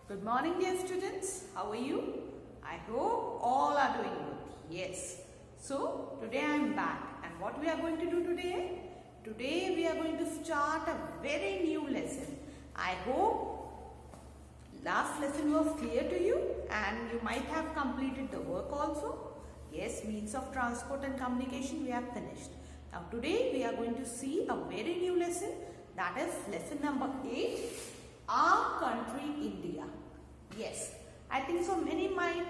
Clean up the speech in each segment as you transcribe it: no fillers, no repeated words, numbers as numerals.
Good morning, dear students. How are you? I hope all are doing good. Yes. So, today I am back. And what we are going to do today? Today we are going to start a very new lesson. I hope last lesson was clear to you and you might have completed the work also. Yes, means of transport and communication we have finished. Now today we are going to see a very new lesson, that is lesson number 8, Our Country India. Yes, I think so many might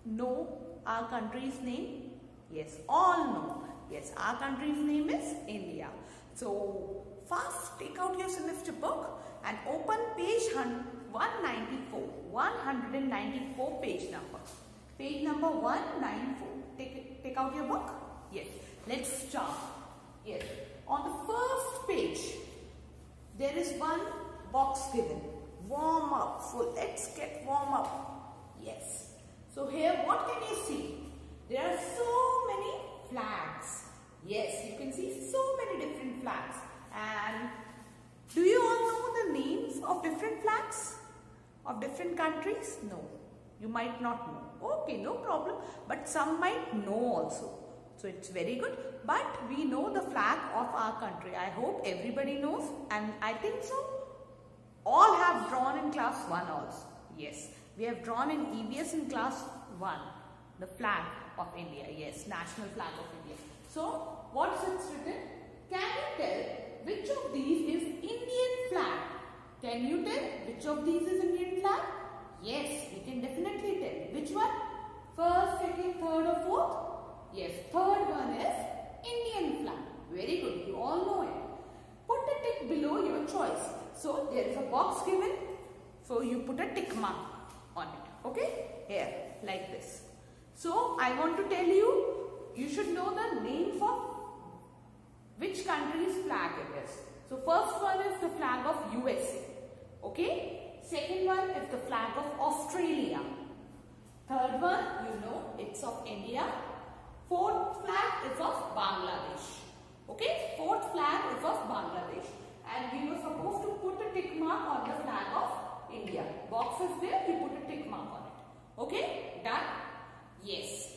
know our country's name. Yes, all know. Yes, our country's name is India. So first take out your semester book and open page 194. 194 page number. Page number 194. Take out your book. Yes, let's start. Yes, on the first page there is one box given. Warm up. So let's get warm up. Yes. So here what can you see? There are so many flags. Yes, you can see so many different flags. And do you all know the names of different flags? Of different countries? No. You might not know. Okay, no problem. But some might know also. So it's very good. But we know the flag of our country. I hope everybody knows. And I think so all have drawn in class 1 also. Yes, we have drawn in EVS in class 1. The flag of India. Yes, national flag of India. So what's it written? Can you tell which of these is Indian flag? Can you tell which of these is Indian flag? Yes, we can definitely tell. Which one? First, second, third or fourth? Yes, third one is Indian flag. Very good, you all know it. Put a tick below your choice. So there is a box given. So you put a tick mark on it. Okay? Here, like this. So I want to tell you, you should know the names of which country's flag it is. So first one is the flag of USA. Okay? Second one is the flag of Australia. Third one, you know, it's of India. Fourth flag is of Bangladesh. Okay? Fourth flag is of Bangladesh. And we were supposed to put a tick mark on the flag of India. Box is there, you put a tick mark on it. Okay? Done? Yes.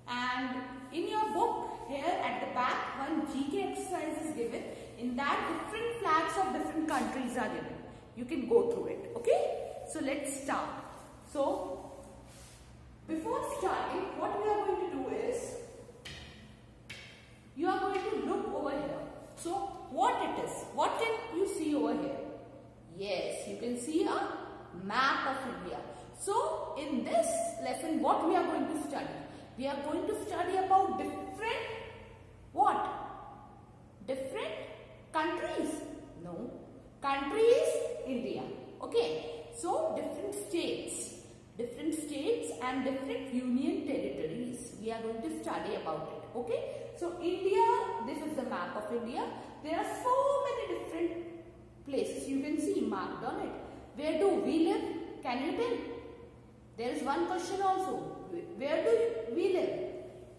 And in your book, here at the back, one GK exercise is given. In that, different flags of different countries are given. You can go through it. Okay? So let's start. So, before starting, what we are going to do is, you are going to look over here. So, what it is? What can you see over here? Yes, you can see a map of India. So, in this lesson, what we are going to study? We are going to study about different, what? Different countries. No. Country is India. Okay. So, different states. Different states and different union territories. We are going to study about it. Okay. So, India, this is the map of India. There are so many different places you can see marked on it. Where do we live? Can you tell? There is one question also. Where do we live?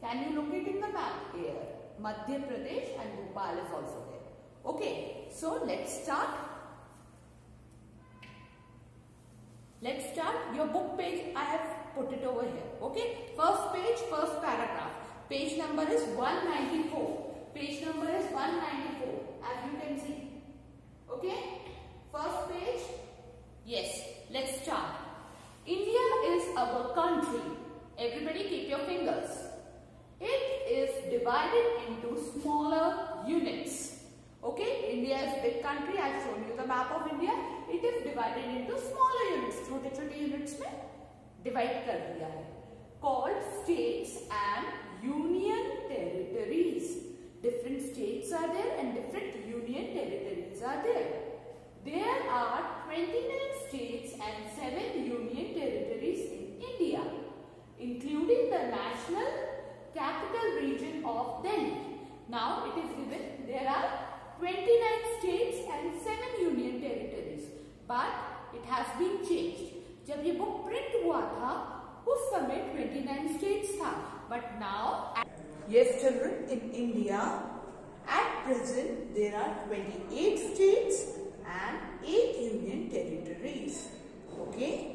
Can you locate in the map? Here. Madhya Pradesh and Bhopal is also there. Okay. So, let's start. Let's start. Your book page, I have put it over here. Okay. First page, first paragraph. Page number is 194. Page number is 194, as you can see. Okay. First page. Yes. Let's start. India is our country. Everybody keep your fingers. It is divided into smaller units. Okay. India is big country. I have shown you the map of India. It is divided into smaller units. छोटे-छोटे units में divide कर दिया है. Called states and union territories. Different states are there and different union territories are there. There are 29 states and 7 union territories in India, including the national capital region of Delhi. Now it is given there are 29 states and 7 union territories, but it has been changed. जब ये book print हुआ था, उस समय 29 states था, but now. Yes, children, in India, at present, there are 28 states and 8 union territories. Okay?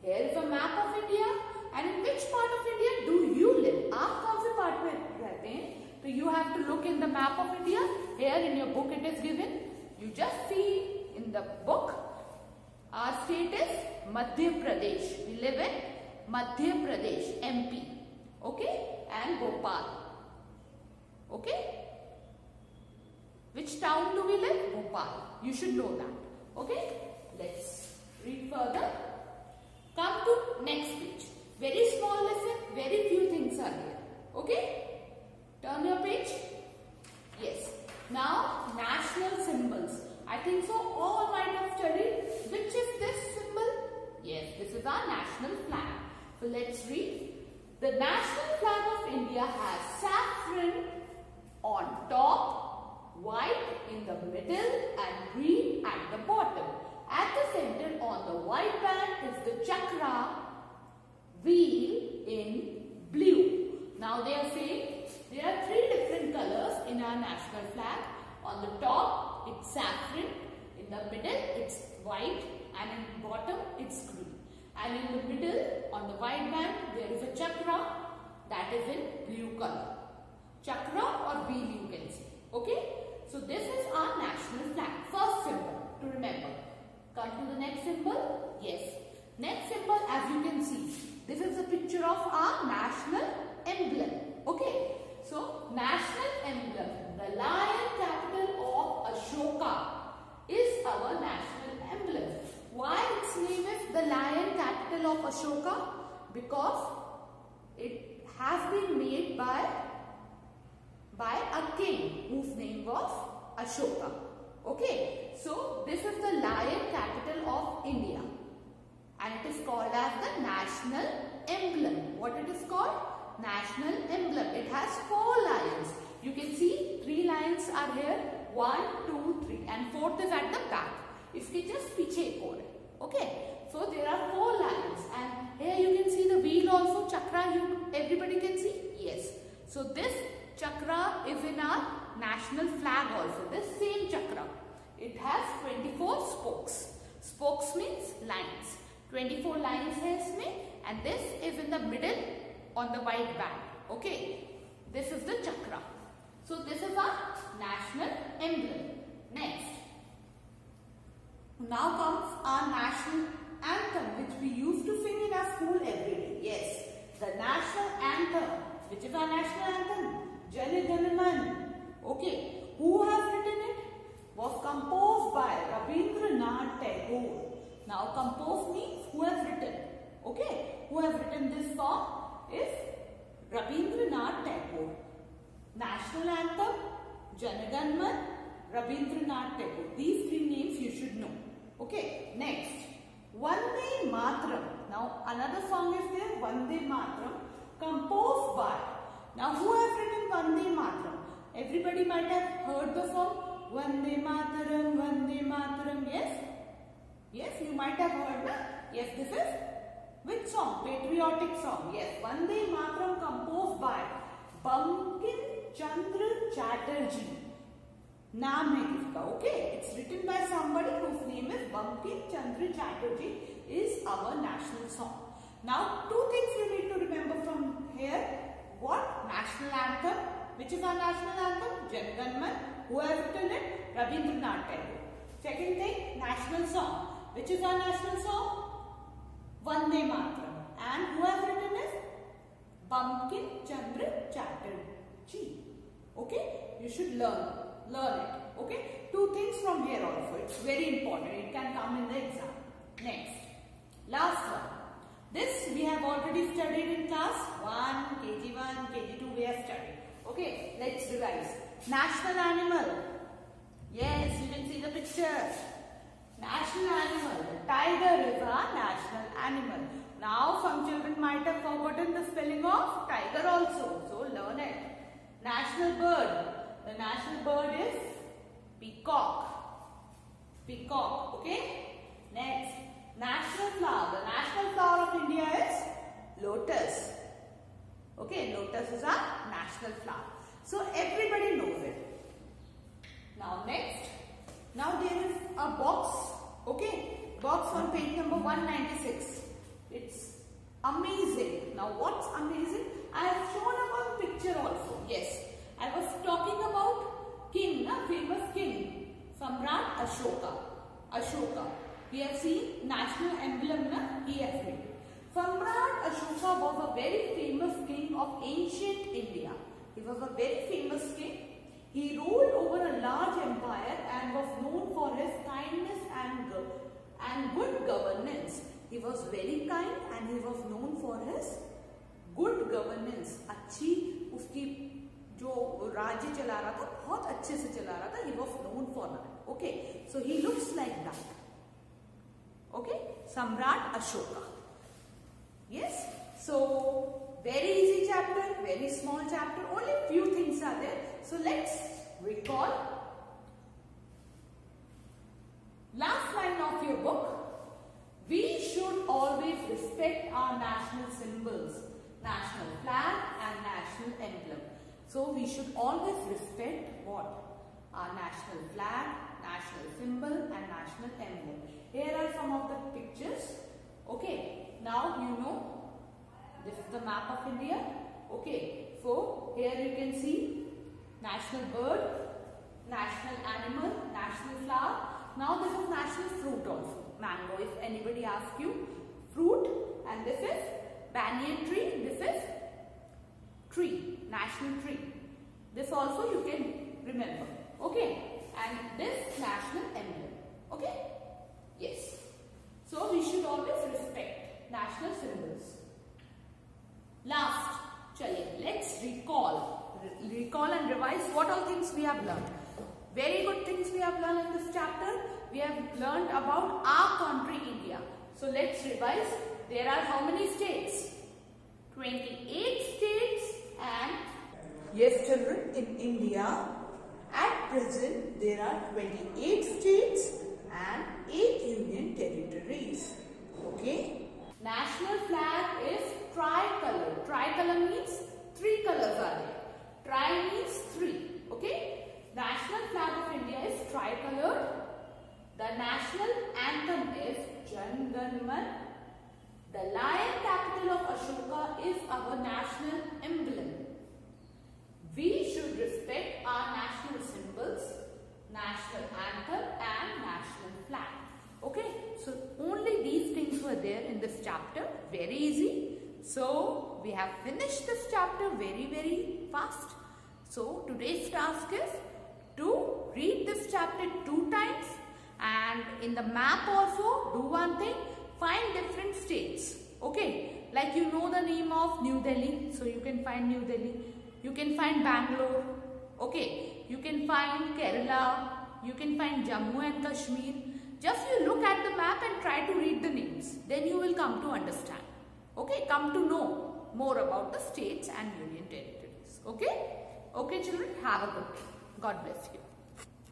Here is a map of India, and in which part of India do you live? आप कौन से part में रहते हैं? So you have to look in the map of India. Here in your book it is given. You just see in the book. Our state is Madhya Pradesh. We live in Madhya Pradesh, MP. Okay? And Bhopal. Okay? Which town do we live? Bhopal. You should know that. Okay? Let's read further. Come to next page. Very small lesson. Very few things are here. Okay? Turn your page. Yes. Now, national symbols. I think so all might have studied. Which is this symbol? Yes, this is our national flag. So let's read. The national flag of India has saffron on top, white in the middle and green at the bottom. At the center on the white band is the chakra wheel in blue. Now they are saying there are three different colors in our national flag. On the top it's saffron, in the middle it's white and in the bottom it's green. And in the middle on the white band there is a chakra that is in blue color. Chakra or wheel you can say. Okay. So this is our national flag. First symbol to remember. Come to the next symbol. Yes. Next symbol, as you can see, this is a picture of our national emblem. Okay. So national emblem, the lion capital of Ashoka is our national emblem. Why its name is the lion capital of Ashoka? Because it has been made by a king whose name was Ashoka. Okay, so this is the lion capital of India and it is called as the national emblem. What it is called? National emblem. It has 4 lions. You can see 3 lions are here. 1, 2, 3 and 4th is at the back. इसके just पीछे एक और है. Okay, so there are 4 lions and here you can see the wheel also. Chakra, everybody can see. Yes. So this chakra is in our national flag also. This same chakra. It has 24 spokes. Spokes means lines. 24 lines है इसमें and this is in the middle on the white band. Okay. This is the chakra. So this is our national emblem. Next. Now comes our national anthem which we used to sing in our school every day. Yes. The national anthem. Which is our national anthem? Jana Gana Man. Okay. Who has written it? Was composed by Rabindranath Tagore. Now composed means who has written. Okay. Who has written this song is Rabindranath Tagore. National anthem, Jana Gana Man, Rabindranath Tagore. These 3 names you should know. Okay. Next. Vande Mataram. Now another song is there, Vande Mataram, composed by. Now who has written Vande Mataram? Everybody might have heard the song Vande Mataram, Vande Mataram. Yes? Yes, you might have heard na? Yes, this is which song? Patriotic song. Yes, Vande Mataram composed by Bankim Chandra Chatterjee. नाम है किसका? Okay, it's written by somebody whose name is Bankim Chandra Chatterjee. Is our national song. Now, 2 things you need to remember from here. What? National anthem. Which is our national anthem? Jana Gana Man. Who has written it? Rabindranath Tagore. Second thing, national song. Which is our national song? Vande Mataram. And who has written it? Bankim Chandra Chatterjee. Okay? You should learn it. Okay? 2 things from here also. It's very important. It can come in the exam. Next. Last one. This we have already studied in class 1, KG1, KG2 we have studied. Okay? Let's revise. National animal. Yes, you can see the picture. National animal. The tiger is our national animal. Now some children might have forgotten the spelling of tiger also. So learn it. National bird. The national bird is peacock. Peacock. Okay. Next. National flower. The national flower of India is lotus. Okay. Lotus is our national flower. So everybody knows it. Now next. Now there is a box. Okay. Box on page number 196. It Amazing. Now what's amazing? I have shown up a picture also. Yes. I was talking about king, famous king, Samrat Ashoka. Ashoka. We have seen national emblem, he has made. Samrat Ashoka was a very famous king of ancient India. He was a very famous king. He ruled over a large empire and was known for his kindness and good governance. He was very kind and he was known for his good governance. अच्छी उसकी जो राज्य चला रहा था बहुत अच्छे से चला रहा था. He was known for that. Okay, so he looks like that. Okay, Samrat Ashoka. Yes, so very easy chapter, very small chapter, only few things are there. So let's recall. Last line of your book. We should always respect our national symbols, national flag and national emblem. So we should always respect what? Our national flag, national symbol and national emblem. Here are some of the pictures. Okay, now you know this is the map of India. Okay, so here you can see national bird, national animal, national flower. Now this is national fruit also. Mango, if anybody asks you, fruit, and this is banyan tree, this is tree, national tree. This also you can remember. Okay, and this national emblem. Okay, yes. So we should always respect national symbols. Last, let's recall and revise what all things we have learned. Very good things we have learned in this chapter. We have learned about our country India. So let's revise. There are how many states? 28 states and... Yes children, in India at present there are 28 states and 8 union territories. Okay? National flag is tricolor. Tricolor means 3 colors are there. Tri means 3. Okay? National flag of India is tricolored. The national anthem is Jan Gan Man. The lion capital of Ashoka is our national emblem. We should respect our national symbols, national anthem and national flag. Okay, so only these things were there in this chapter. Very easy. So we have finished this chapter very fast. So today's task is to read this chapter 2 times. And in the map also, do one thing, find different states. Okay, like you know the name of New Delhi, so you can find New Delhi. You can find Bangalore. Okay, you can find Kerala. You can find Jammu and Kashmir. Just you look at the map and try to read the names. Then you will come to understand. Okay, come to know more about the states and union territories. Okay, okay children, have a good day. God bless you.